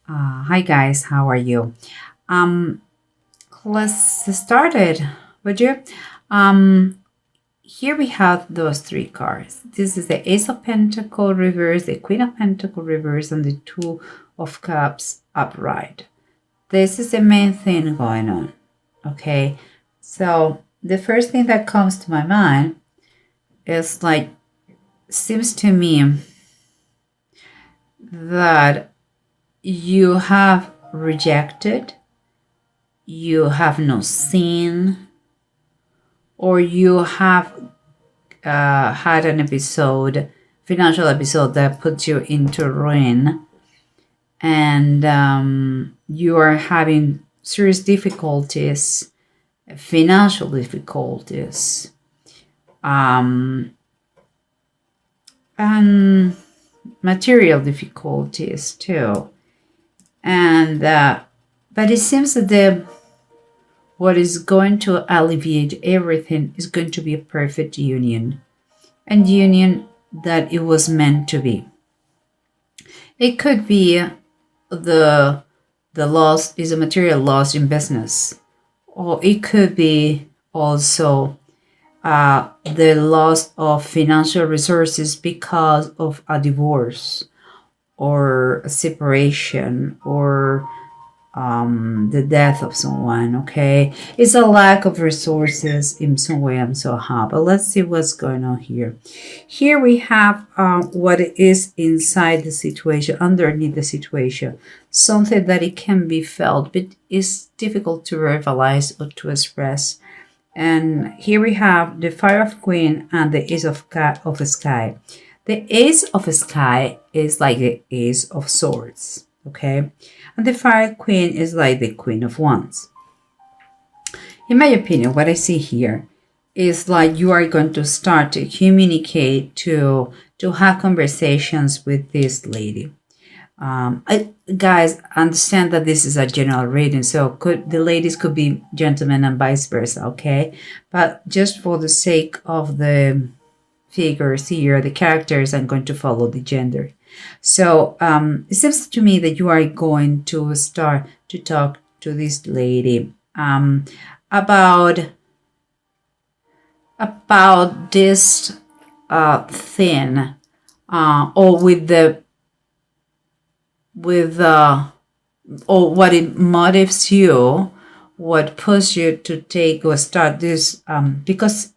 Hi guys, how are you? Um, let's start it, would you? Um, Here we have those three cards. This is the Ace of Pentacle reverse, the Queen of Pentacle reverse, and the Two of Cups upright. This is the main thing going on. Okay, so the first thing that comes to my mind is like, seems to me that you have rejected, you have no seen, or you have had an episode, financial episode that puts you into ruin, and you are having serious difficulties, financial difficulties, um, and material difficulties too. And but it seems that the what is going to alleviate everything is going to be a perfect union, and union that it was meant to be. It could be the loss is a material loss in business, or it could be also the loss of financial resources because of a divorce or a separation or the death of someone. Okay, it's a lack of resources in some way and somehow. But let's see what's going on here. Here we have what is inside the situation, underneath the situation, something that it can be felt, but is difficult to verbalize or to express. And here we have the Fire of Queen and the Ace of Sky. The Ace of Sky is like the Ace of Swords. Okay, and the Fire Queen is like the Queen of Wands. In my opinion, what I see here is like you are going to start to communicate, to have conversations with this lady. Guys, understand that this is a general reading, so the ladies could be gentlemen and vice versa, okay? But just for the sake of the figures here, the characters, I'm going to follow the gender. So it seems to me that you are going to start to talk to this lady about this thing, or or what it motivates you, what pushes you to take or start this, because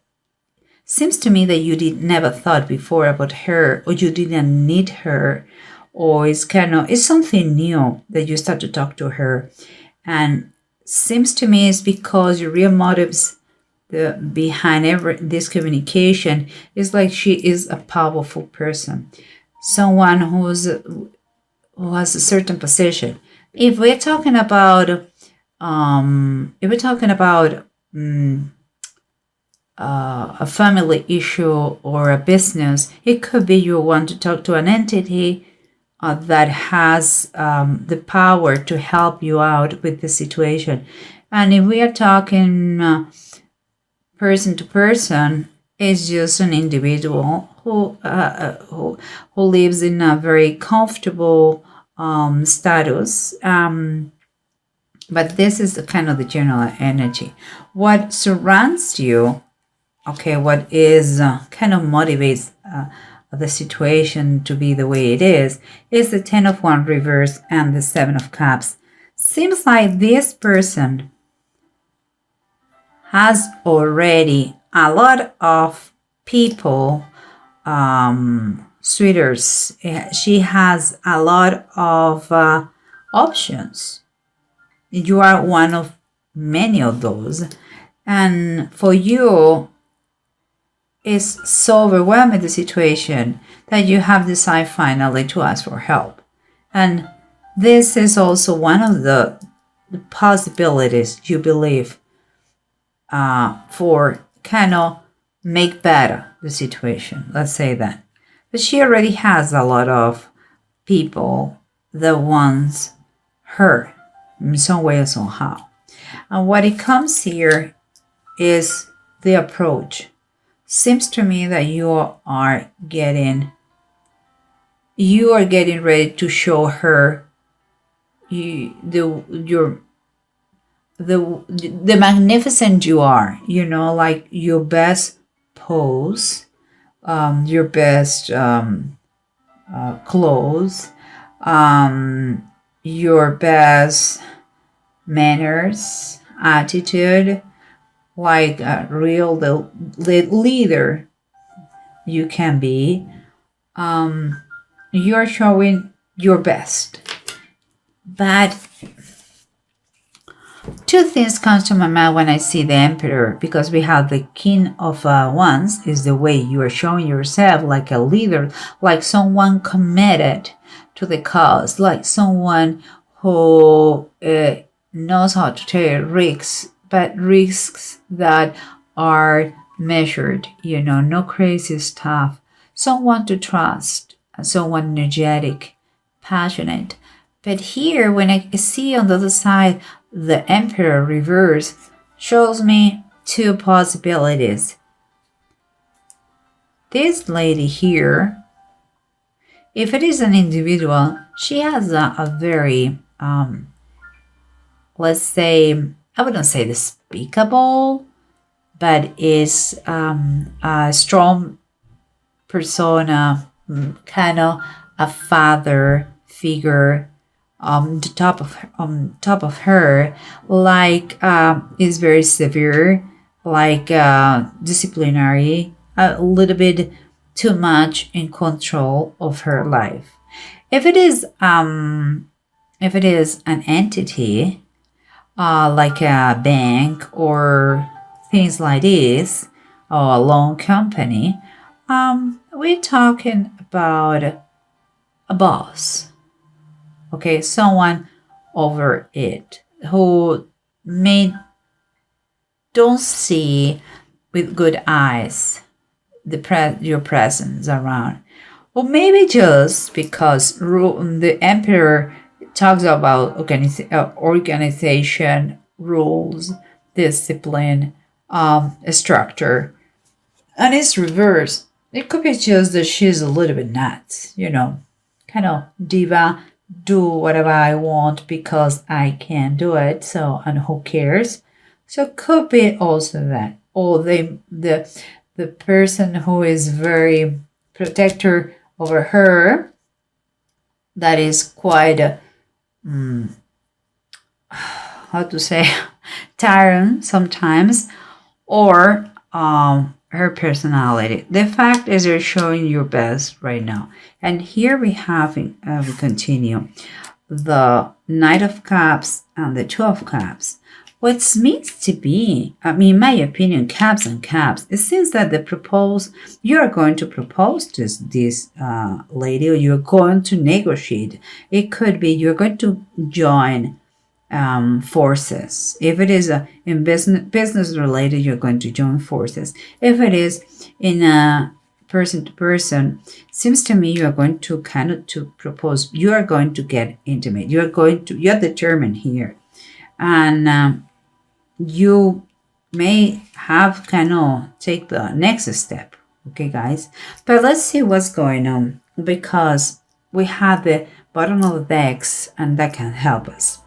seems to me that you did never thought before about her, or you didn't need her, or it's something new that you start to talk to her. And seems to me it's because your real motives behind this communication is like she is a powerful person, someone who has a certain position. If we're talking about a family issue or a business, it could be you want to talk to an entity that has the power to help you out with the situation. And if we are talking person to person, it's just an individual who lives in a very comfortable status. But this is kind of the general energy. What surrounds you, okay, what is kind of motivates the situation to be the way it is the Ten of Wands reverse and the Seven of Cups. Seems like this person has already a lot of people, suitors. She has a lot of options. You are one of many of those. And for you, it's so overwhelming the situation that you have decided finally to ask for help. And this is also one of the possibilities you believe for kind of make better the situation. Let's say that. But she already has a lot of people that wants her in some way or somehow. And what it comes here is the approach. Seems to me that you are getting ready to show her the magnificent you are, like your best pose, your best clothes, your best manners, attitude, like a real leader you can be. You're showing your best. But two things comes to my mind when I see the emperor, because we have the king of wands is the way you are showing yourself, like a leader, like someone committed to the cause, like someone who knows how to take risks, but risks that are measured, no crazy stuff. Someone to trust, someone energetic, passionate. But here, when I see on the other side, the Emperor reverse shows me two possibilities. This lady here, if it is an individual, she has a very, let's say, I wouldn't say despicable, but is a strong persona, kind of a father figure. The top of her, like is very severe, like disciplinary, a little bit too much in control of her life. If it is an entity, like a bank or things like this, or a loan company, we're talking about a boss. Okay, someone over it who don't see with good eyes your presence around, or maybe just because the emperor talks about organization, rules, discipline, structure, and it's reverse. It could be just that she's a little bit nuts, kind of diva, do whatever I want because I can do it. So, and who cares? So it could be also that, or the person who is very protector over her, that is quite how to say, tyrant sometimes, or her personality. The fact is you're showing your best right now. And here we continue the Knight of Cups and the Two of Cups. What means to be, in my opinion, cups and cups, it seems that you are going to propose to this lady, or you're going to negotiate. It could be you're going to join forces. If it is in business related, you're going to join forces. If it is in a person to person, seems to me you are going to to propose. You are going to get intimate. You're determined here, and you may have take the next step. Okay, guys, but let's see what's going on, because we have the bottom of the decks, and that can help us.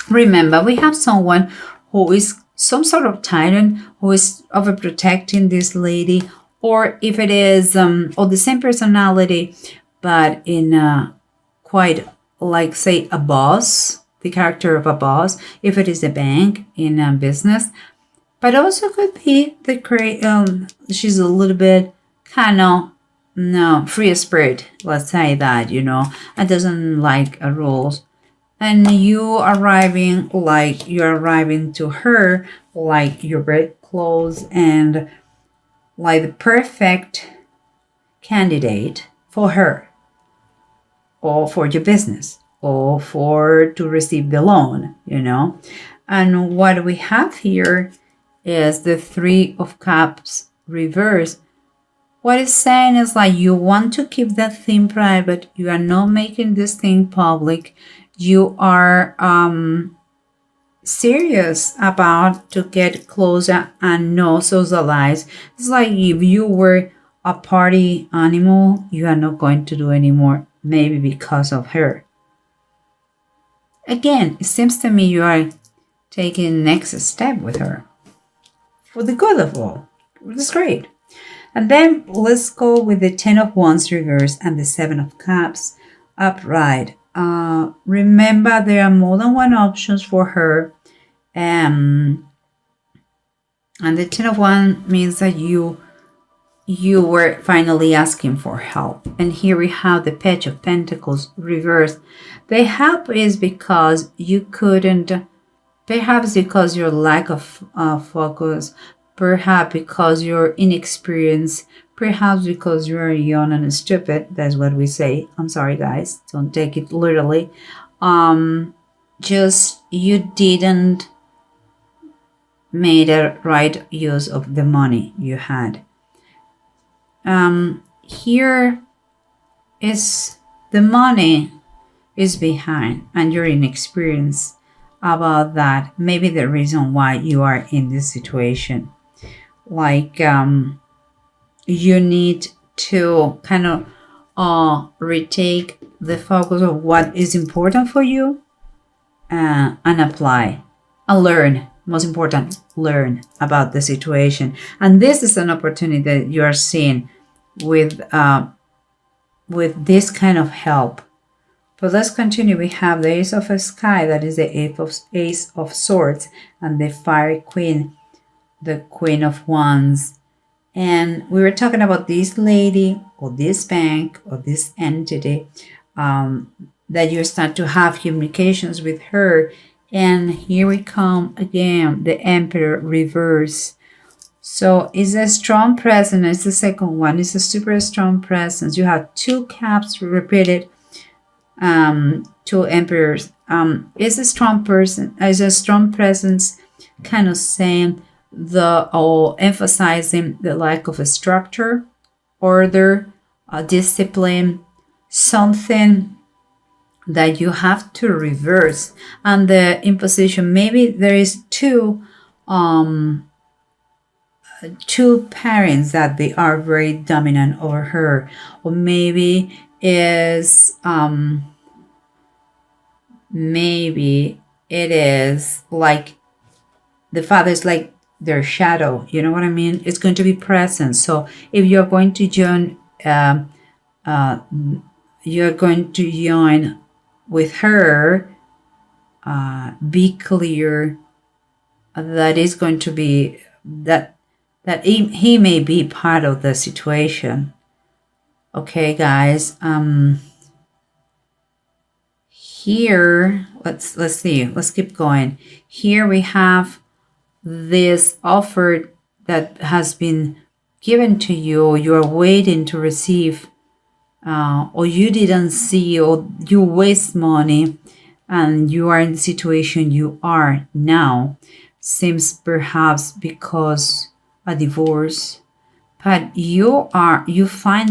Remember, we have someone who is some sort of tyrant, who is overprotecting this lady, or if it is or the same personality, but in quite like, say, a boss, the character of a boss, if it is a bank in a business, but also could be she's a little bit free spirit, let's say that, and doesn't like rules. And you're arriving to her like your red clothes and like the perfect candidate for her, or for your business, or to receive the loan, And what we have here is the Three of Cups reverse. What it's saying is like you want to keep that thing private. You are not making this thing public. You are serious about to get closer and not socialize. It's like if you were a party animal, you are not going to do anymore, maybe because of her. again, it seems to me you are taking next step with her for the good of all. That's great. And then let's go with the 10 of Wands reverse and the 7 of Cups upright. Remember, there are more than one options for her. And the 10 of Wands means that you were finally asking for help. And here we have the Page of Pentacles reversed. The help is because you couldn't, perhaps because your lack of focus, perhaps because you're inexperienced, perhaps because you're young and stupid. That's what we say. I'm sorry, guys. Don't take it literally. Just you didn't made a right use of the money you had. Here is the money is behind and you're inexperienced about that. Maybe the reason why you are in this situation. Like you need to kind of retake the focus of what is important for you and apply and learn. Most important, learn about the situation. And this is an opportunity that you are seeing with this kind of help. But let's continue. We have the Ace of Sky, that is the Ace of Swords, and the Fire Queen, the Queen of Wands. And we were talking about this lady or this bank or this entity that you start to have communications with her. And here we come again, the Emperor reverse. So it's a strong presence. It's the second one. It's a super strong presence. You have 2 caps repeated, 2 emperors. It's a strong person. It's a strong presence, kind of saying or emphasizing the lack of a structure, order, discipline, something that you have to reverse. And the imposition, maybe there is two parents that they are very dominant over her, or maybe is maybe it is like the father is like their shadow, you know what I mean? It's going to be present. So if you're going to join with her, be clear that is going to be that he may be part of the situation. Okay, guys. Here, let's see. Let's keep going. Here we have this offer that has been given to you. You are waiting to receive, or you didn't see, or you waste money, and you are in the situation you are now. Seems perhaps because a divorce, but you find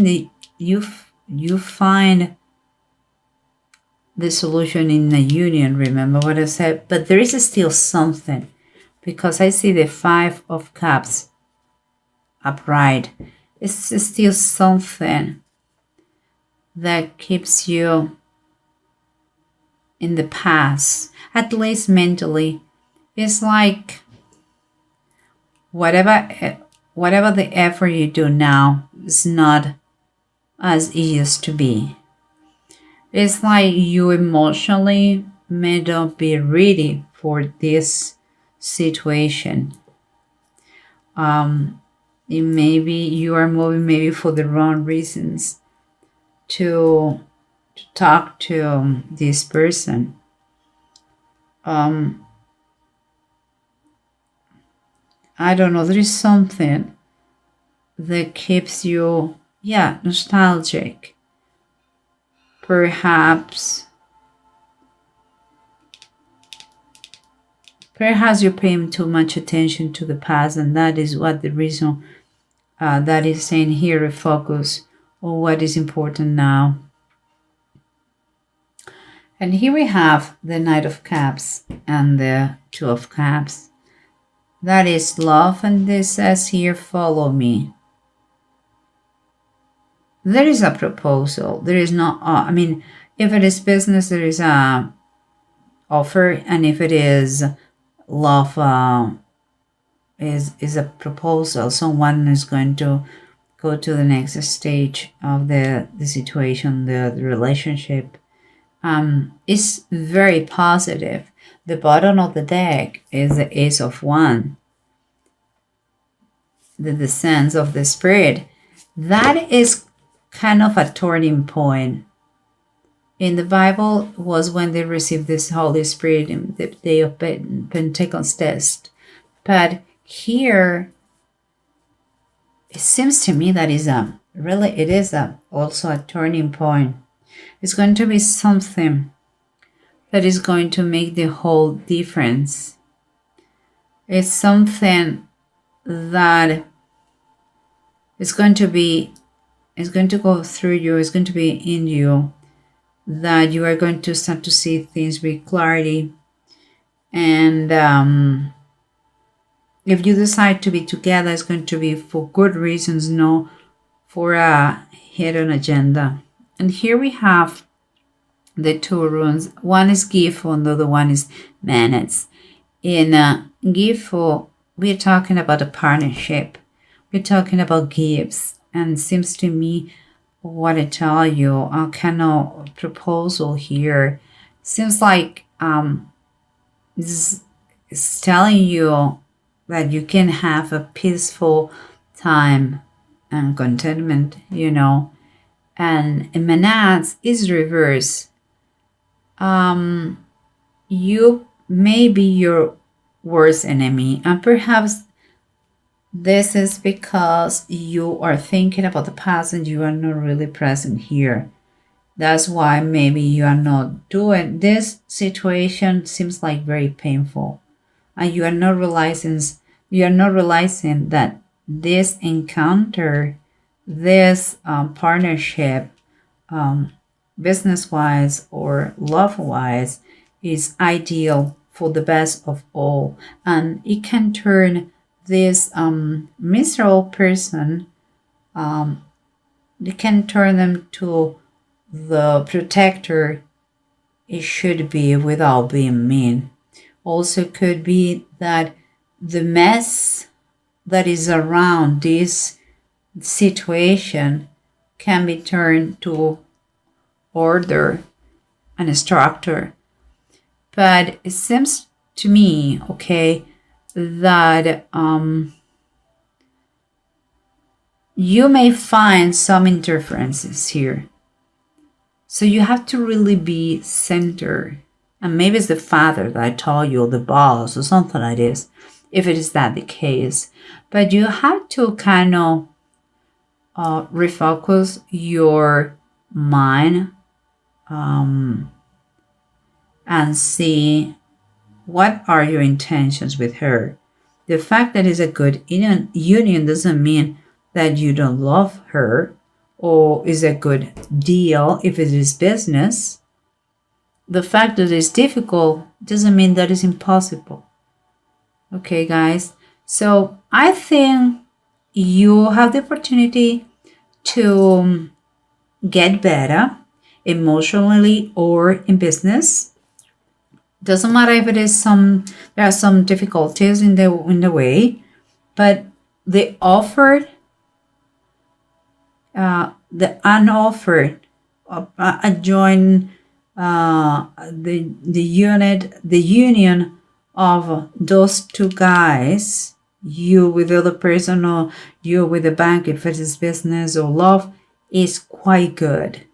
the solution in a union. Remember what I said? But there is still something, because I see the 5 of Cups upright. It's still something that keeps you in the past, at least mentally. It's like whatever the effort you do now is not as it used to be. It's like you emotionally may not be ready for this situation. Maybe you are moving maybe for the wrong reasons to talk to this person. I don't know, there is something that keeps you, nostalgic. Perhaps you're paying too much attention to the past, and that is what the reason that is saying here, a focus on what is important now. And here we have the Knight of Cups and the 2 of Cups. That is love, and this says here, follow me. There is a proposal. There is not, if it is business, there is a offer, and if it is love, is a proposal, someone is going to go to the next stage of the situation, the relationship, is very positive. The bottom of the deck is the Ace of Wands, the descent of the Spirit. That is kind of a turning point. In the Bible was when they received this Holy Spirit in the day of Pentecost. But here, it seems to me that it is also a turning point. It's going to be something that is going to make the whole difference. It's something that is going to go through you, it's going to be in you, that you are going to start to see things with clarity. And if you decide to be together, it's going to be for good reasons, no for a hidden agenda. And here we have the two runes. One is Gifu and the other one is Manets. In Gifu, we're talking about a partnership. We're talking about gifts. And it seems to me, what I tell you, a kind of proposal here seems like this is telling you that you can have a peaceful time and contentment, And Manats is reverse. You may be your worst enemy, and perhaps this is because you are thinking about the past and you are not really present here. That's why maybe you are not doing this. Situation seems like very painful, and you are not realizing that this encounter, this partnership, business-wise or love-wise, is ideal for the best of all, and it can turn this miserable person, it can turn them to the protector it should be without being mean. Also could be that the mess that is around this situation can be turned to order and structure. But it seems to me, okay, that you may find some interferences here. So you have to really be centered. And maybe it's the father that I told you, or the boss, or something like this, if it is that the case. But you have to kind of refocus your mind and see what are your intentions with her. The fact that it's a good union doesn't mean that you don't love her or is a good deal if it is business. The fact that it's difficult doesn't mean that it's impossible. Okay, guys. So I think you have the opportunity to get better emotionally or in business. Doesn't matter if it is there are some difficulties in the way, but the offered, the unoffered, the union of those two guys, you with the other person or you with the bank, if it is business or love, is quite good.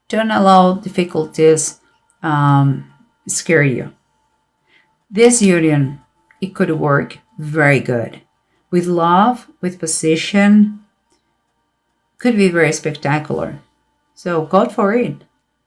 Don't allow difficulties scare you. This union, it could work very good. With love, with position, could be very spectacular. So go for it.